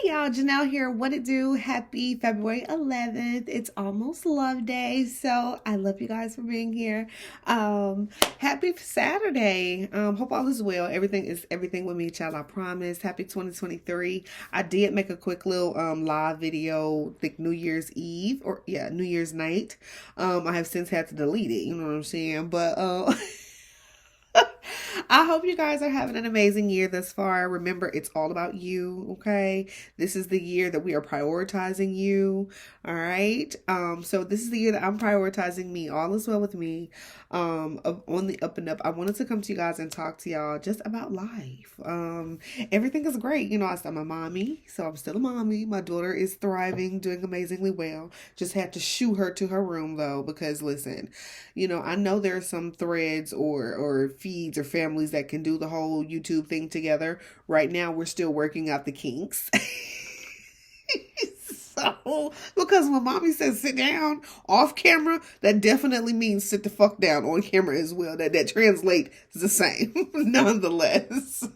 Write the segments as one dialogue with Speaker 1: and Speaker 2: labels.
Speaker 1: Hey y'all, Janelle here. What it do? Happy February 11th. It's almost Love Day, so I love you guys for being here. Um, Happy Saturday. Hope all is well. Everything is everything with me, child. I promise. Happy 2023. I did make a quick little live video, I think New Year's Eve or New Year's night. I have since had to delete it. You know what I'm saying? But I hope you guys are having an amazing year thus far. Remember, it's all about you, okay? This is the year that we are prioritizing you, all right? So this is the year that I'm prioritizing me. All is well with me. On the up and up. I wanted to come to you guys and talk to y'all just about life. Everything is great. I'm a mommy, so I'm still a mommy. My daughter is thriving, doing amazingly well. Just had to shoo her to her room though, because listen, I know there are some threads or feeds or families that can do the whole YouTube thing together. Right now, we're still working out the kinks. So, because when mommy says sit down off camera, that definitely means sit the fuck down on camera as well. That translates the same, nonetheless.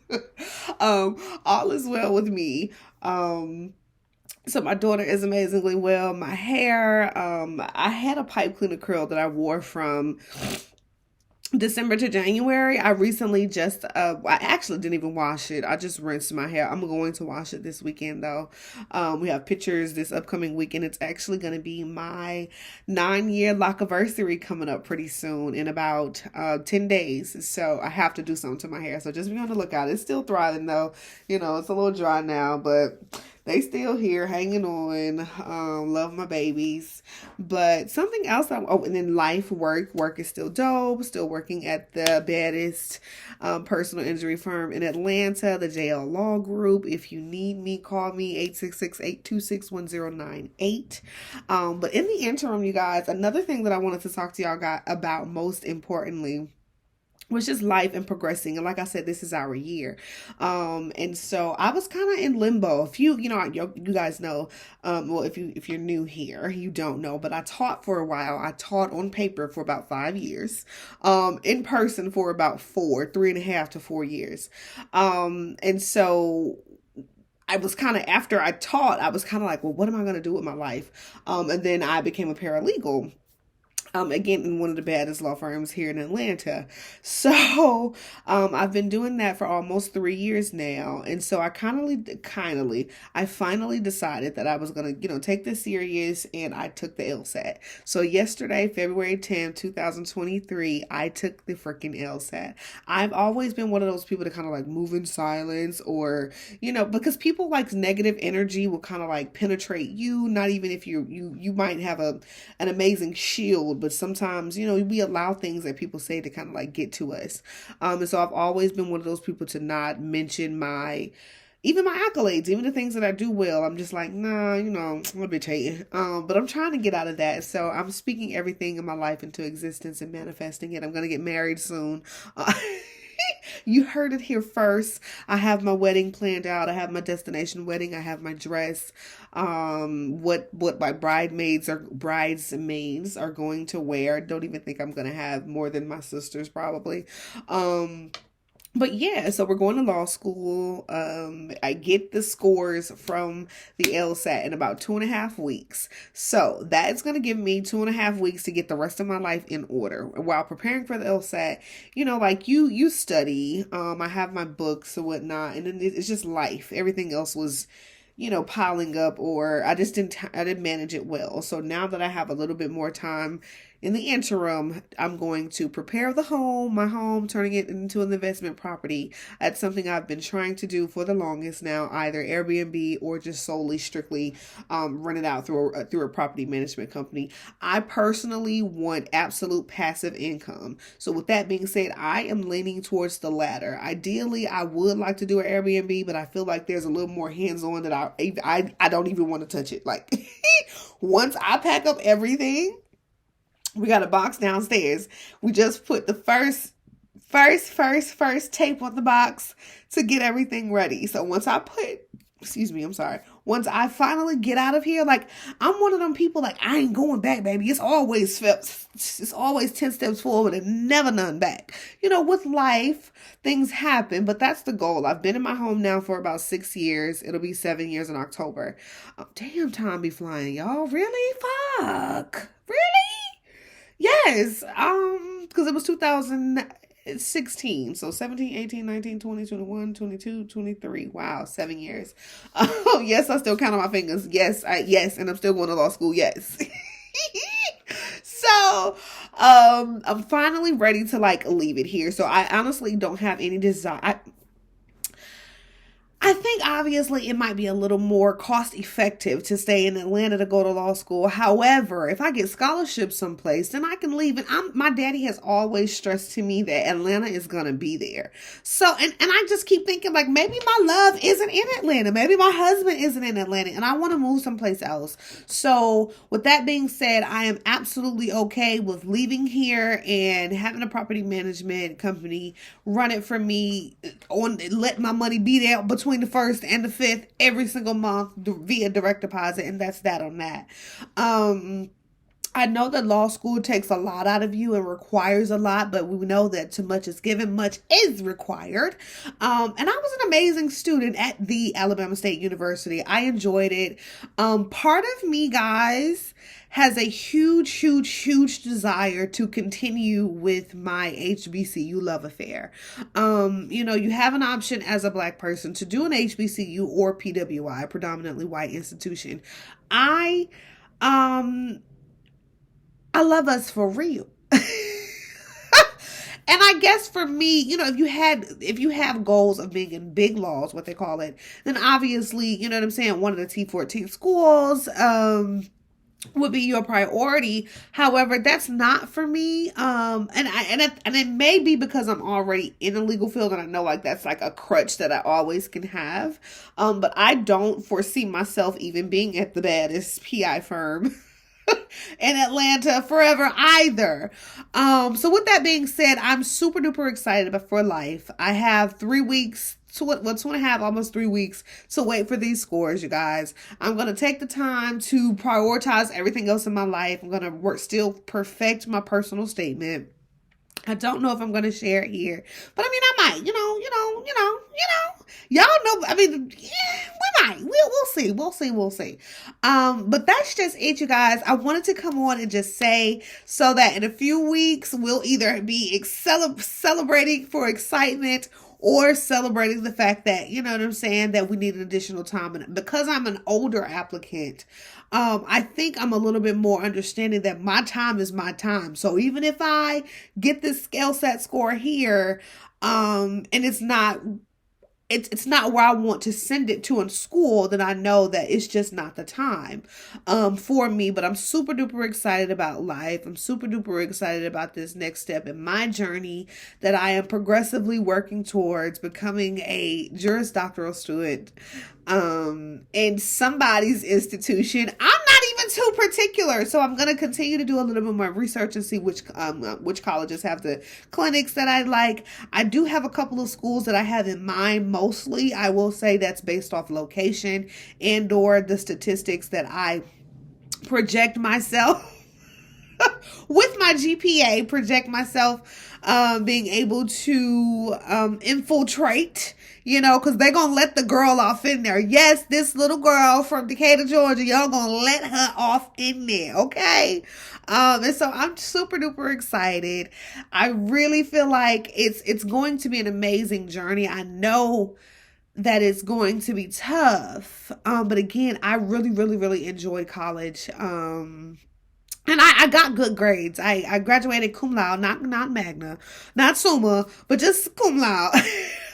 Speaker 1: All is well with me. So my daughter is amazingly well. My hair, I had a pipe cleaner curl that I wore from December to January. I recently I actually didn't even wash it. I just rinsed my hair. I'm going to wash it this weekend though. We have pictures this upcoming weekend. It's actually going to be my 9-year Lockiversary coming up pretty soon in about 10 days. So I have to do something to my hair. So just be on the lookout. It's still thriving though. It's a little dry now, but they still here hanging on. Love my babies. But something else, and then life, work is still dope. Still working at the baddest personal injury firm in Atlanta, the JL Law Group. If you need me, call me 866-826-1098. But in the interim, you guys, another thing that I wanted to talk to y'all about most importantly was just life and progressing. And like I said, this is our year. And so I was kind of in limbo. A few, you guys know, well, if you're new here, you don't know, but I taught for a while. I taught on paper for about 5 years, in person for about 3.5 to 4 years. And so I was kind of, after I taught, I was kind of like, well, what am I going to do with my life? And then I became a paralegal. Again, in one of the baddest law firms here in Atlanta. So, I've been doing that for almost 3 years now. And so I I finally decided that I was going to, take this serious, and I took the LSAT. So yesterday, February 10th, 2023, I took the freaking LSAT. I've always been one of those people that kind of like move in silence, or, because people like negative energy will kind of like penetrate you, not even if you might have an amazing shield, but sometimes, we allow things that people say to kind of like get to us. And so I've always been one of those people to not mention even my accolades, even the things that I do well. I'm just like, nah, let me tell you. But I'm trying to get out of that. So I'm speaking everything in my life into existence and manifesting it. I'm going to get married soon. You heard it here first. I have my wedding planned out. I have my destination wedding. I have my dress. What my bridesmaids are going to wear. Don't even think I'm going to have more than my sisters probably. But yeah, so we're going to law school. I get the scores from the LSAT in about 2.5 weeks. So that's going to give me 2.5 weeks to get the rest of my life in order. While preparing for the LSAT, like you study. I have my books and whatnot, and then it's just life. Everything else was, piling up, or I didn't manage it well. So now that I have a little bit more time in the interim, I'm going to prepare my home, turning it into an investment property. That's something I've been trying to do for the longest now, either Airbnb or just solely strictly rent it out through a property management company. I personally want absolute passive income. So with that being said, I am leaning towards the latter. Ideally, I would like to do an Airbnb, but I feel like there's a little more hands-on that I don't even want to touch it. Like once I pack up everything, we got a box downstairs. We just put the first tape on the box to get everything ready. So once I put excuse me, I'm sorry. Once I finally get out of here, like I'm one of them people like I ain't going back, baby. It's always 10 steps forward and never none back. With life, things happen, but that's the goal. I've been in my home now for about 6 years. It'll be 7 years in October. Damn, time be flying, y'all. Really? Fuck. Really? Yes. Because it was 2016. So 17, 18, 19, 20, 21, 22, 23. Wow, 7 years. Oh, yes, I still count on my fingers. Yes, yes, and I'm still going to law school. Yes. So, I'm finally ready to like leave it here. So I honestly don't have any desire. I think obviously it might be a little more cost effective to stay in Atlanta to go to law school. However, if I get scholarships someplace, then I can leave. And my daddy has always stressed to me that Atlanta is going to be there. So, and I just keep thinking like maybe my love isn't in Atlanta. Maybe my husband isn't in Atlanta and I want to move someplace else. So with that being said, I am absolutely okay with leaving here and having a property management company run it for me, let my money be there between the 1st and the 5th every single month via direct deposit, and that's that on that. I know that law school takes a lot out of you and requires a lot, but we know that too much is given, much is required. And I was an amazing student at the Alabama State University. I enjoyed it. Part of me, guys, has a huge desire to continue with my HBCU love affair. You have an option as a Black person to do an HBCU or PWI, predominantly white institution. I love us for real. And I guess for me, if you have goals of being in big laws, what they call it, then obviously, you know what I'm saying, one of the T14 schools, would be your priority. However, that's not for me. And it may be because I'm already in the legal field and I know like that's like a crutch that I always can have. But I don't foresee myself even being at the baddest PI firm in Atlanta forever either. So with that being said, I'm super duper excited about for life. I have 3 weeks, 2.5, almost 3 weeks to wait for these scores, you guys. I'm going to take the time to prioritize everything else in my life. I'm going to still perfect my personal statement. I don't know if I'm going to share it here, but I mean, I might, y'all know, I mean, yeah, we might, we'll see. But that's just it, you guys. I wanted to come on and just say so that in a few weeks, we'll either be celebrating for excitement or celebrating the fact that, you know what I'm saying, that we need an additional time. And because I'm an older applicant, I think I'm a little bit more understanding that my time is my time. So even if I get this LSAT score here, and it's not where I want to send it to in school, then I know that it's just not the time for me. But I'm super duper excited about life. I'm super duper excited about this next step in my journey that I am progressively working towards becoming a Juris Doctoral student in somebody's institution. I'm not even too particular, so I'm going to continue to do a little bit more research and see which colleges have the clinics that I like. I do have a couple of schools that I have in mind. Mostly, I will say that's based off location and or the statistics that I project myself with my GPA, being able to infiltrate, because they're going to let the girl off in there. Yes, this little girl from Decatur, Georgia, y'all going to let her off in there, okay? And so I'm super duper excited. I really feel like it's going to be an amazing journey. I know that it's going to be tough. But again, I really enjoyed college. And I got good grades. I graduated cum laude, not magna, not summa, but just cum laude,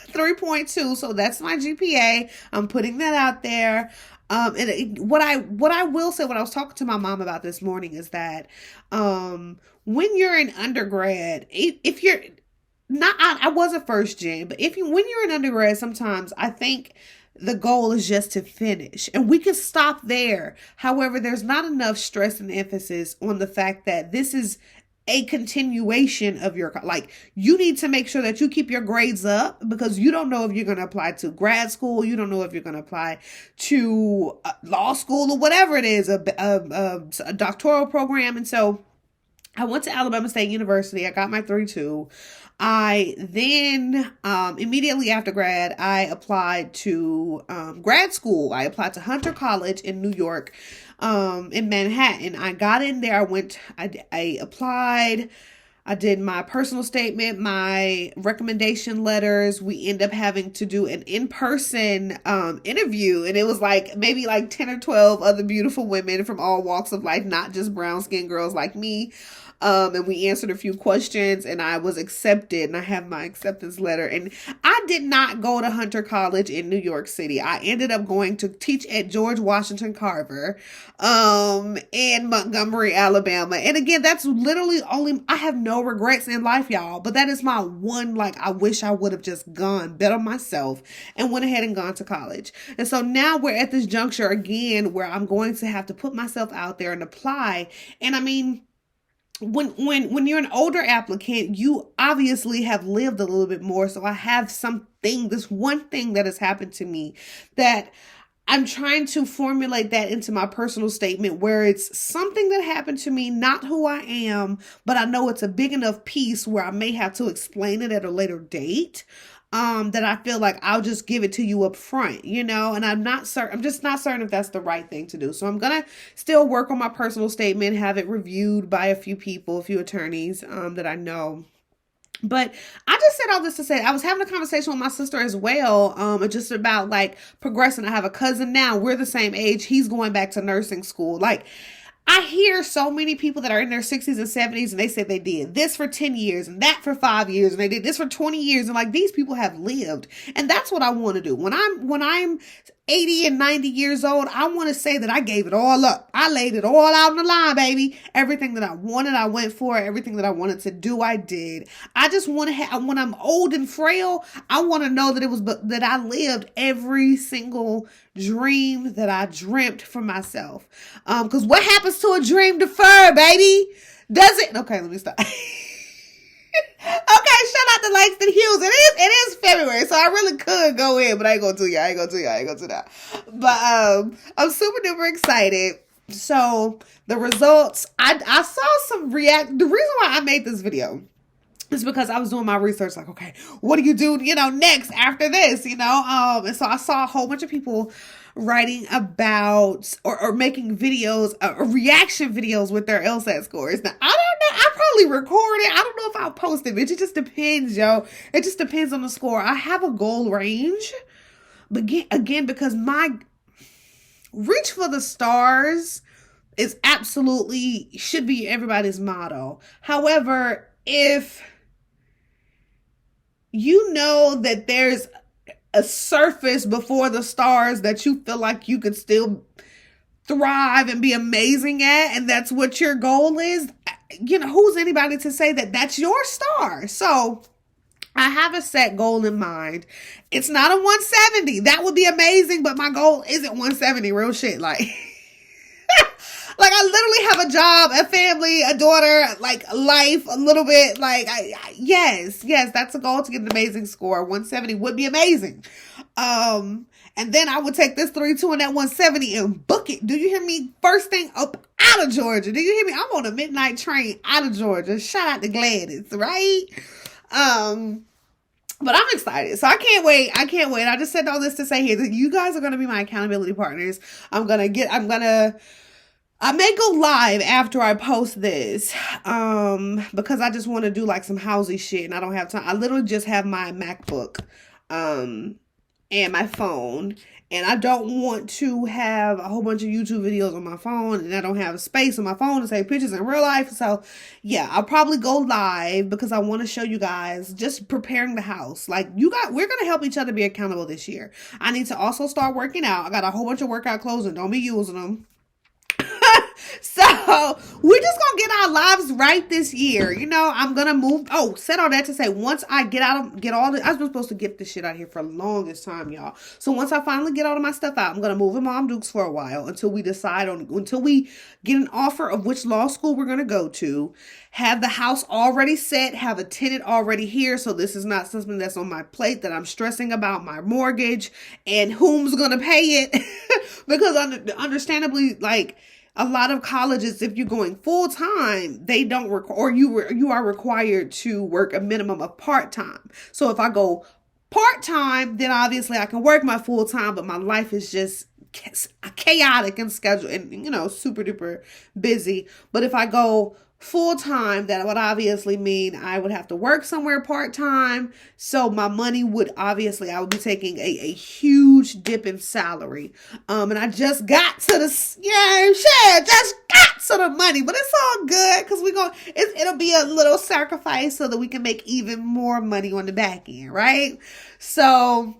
Speaker 1: 3.2. So that's my GPA. I'm putting that out there. What I will say, what I was talking to my mom about this morning is that, when you're in undergrad, if you're not, I was a first gen, but when you're in undergrad, sometimes I think the goal is just to finish, and we can stop there. However, there's not enough stress and emphasis on the fact that this is a continuation of your, like, you need to make sure that you keep your grades up, because you don't know if you're going to apply to grad school. You don't know if you're going to apply to law school or whatever it is, a doctoral program. And so I went to Alabama State University. I got my 3.2. I then, immediately after grad, I applied to grad school. I applied to Hunter College in New York, in Manhattan. I got in there. I applied. I did my personal statement, my recommendation letters. We end up having to do an in-person interview. And it was like maybe like 10 or 12 other beautiful women from all walks of life, not just brown-skinned girls like me. And we answered a few questions, and I was accepted, and I have my acceptance letter. And I did not go to Hunter College in New York City. I ended up going to teach at George Washington Carver, in Montgomery, Alabama. And again, that's literally I have no regrets in life, y'all, but that is my one, like, I wish I would have just bet on myself and went ahead and gone to college. And so now we're at this juncture again where I'm going to have to put myself out there and apply. And I mean, when you're an older applicant, you obviously have lived a little bit more. So I have this one thing that has happened to me that I'm trying to formulate that into my personal statement, where it's something that happened to me, not who I am, but I know it's a big enough piece where I may have to explain it at a later date. That I feel like I'll just give it to you up front, and I'm just not certain if that's the right thing to do. So I'm going to still work on my personal statement, have it reviewed by a few attorneys, that I know. But I just said all this to say, I was having a conversation with my sister as well, just about like progressing. I have a cousin now, we're the same age. He's going back to nursing school. Like, I hear so many people that are in their 60s and 70s, and they said they did this for 10 years and that for 5 years, and they did this for 20 years. And like, these people have lived. And that's what I want to do. When I'm 80 and 90 years old, I want to say that I gave it all up. I laid it all out on the line, baby. Everything that I wanted, I went for. Everything that I wanted to do, I did. I just want to when I'm old and frail, I want to know that I lived every single dream that I dreamt for myself. Because what happens to a dream deferred, baby? Does it? Okay, let me stop. Okay, shout out to Langston Hughes. It is February, so I really could go in, but I ain't gonna do that. But I'm super duper excited. So the results, I saw some react. The reason why I made this video is because I was doing my research, like, okay, what do you do, next after this, and so I saw a whole bunch of people writing about or making videos, reaction videos with their LSAT scores. Now, I don't know. I probably record it. I don't know if I'll post it, but it just depends, yo. It just depends on the score. I have a goal range, but again, because my reach for the stars is absolutely should be everybody's motto. However, if you know that there's a surface before the stars that you feel like you could still thrive and be amazing at, and that's what your goal is, who's anybody to say that that's your star? So I have a set goal in mind. It's not a 170. That would be amazing, but my goal isn't 170. Real shit. Like, like, I literally have a job, a family, a daughter, like, life, a little bit. Like, yes, that's a goal, to get an amazing score. 170 would be amazing. And then I would take this 3.2 and that 170 and book it. Do you hear me? First thing up out of Georgia. Do you hear me? I'm on a midnight train out of Georgia. Shout out to Gladys, right? But I'm excited. So I can't wait. I just said all this to say here that you guys are going to be my accountability partners. I may go live after I post this, because I just want to do like some housey shit and I don't have time. I literally just have my MacBook, and my phone, and I don't want to have a whole bunch of YouTube videos on my phone, and I don't have space on my phone to take pictures in real life. So yeah, I'll probably go live because I want to show you guys just preparing the house. Like, we're going to help each other be accountable this year. I need to also start working out. I got a whole bunch of workout clothes and don't be using them. So we're just gonna get our lives right this year. You know, I'm gonna move. Oh, said all that to say, once I get all the, I was supposed to get this shit out here for the longest time, y'all. So once I finally get all of my stuff out, I'm gonna move in Mom Dukes for a while until we get an offer of which law school we're gonna go to, have the house already set, have a tenant already here. So this is not something that's on my plate that I'm stressing about my mortgage and whom's gonna pay it. Because understandably, like, a lot of colleges, if you're going full time, they don't require, or you are required to work a minimum of part time. So if I go part time, then obviously I can work my full time, but my life is just chaotic and scheduled and, you know, super duper busy. But if I go full time, that would obviously mean I would have to work somewhere part time. So my money would obviously, I would be taking a huge dip in salary. And I just got to just got to the money, but it's all good because it'll be a little sacrifice so that we can make even more money on the back end, right? So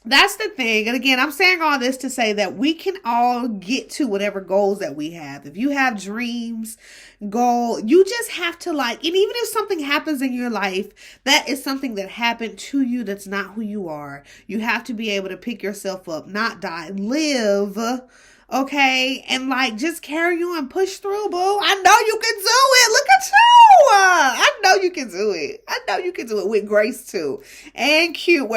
Speaker 1: that's the thing. And again, I'm saying all this to say that we can all get to whatever goals that we have. If you have dreams, you just have to, like, and even if something happens in your life, that is something that happened to you. That's not who you are. You have to be able to pick yourself up, not die, live. Okay, and like just carry on, push through, boo. I know you can do it. Look at you. I know you can do it. I know you can do it with grace too, and cute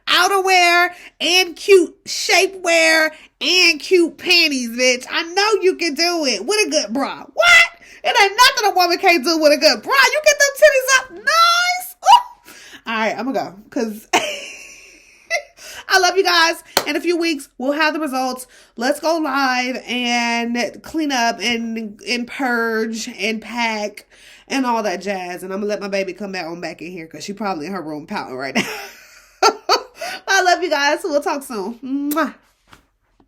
Speaker 1: outerwear, and cute shapewear, and cute panties, bitch. I know you can do it with a good bra. What? It ain't nothing a woman can't do with a good bra. You get them titties up, nice. Ooh. All right, I'm gonna go because. I love you guys. In a few weeks, we'll have the results. Let's go live and clean up and purge and pack and all that jazz. And I'm going to let my baby come back in here because she's probably in her room pouting right now. I love you guys. We'll talk soon. Mwah.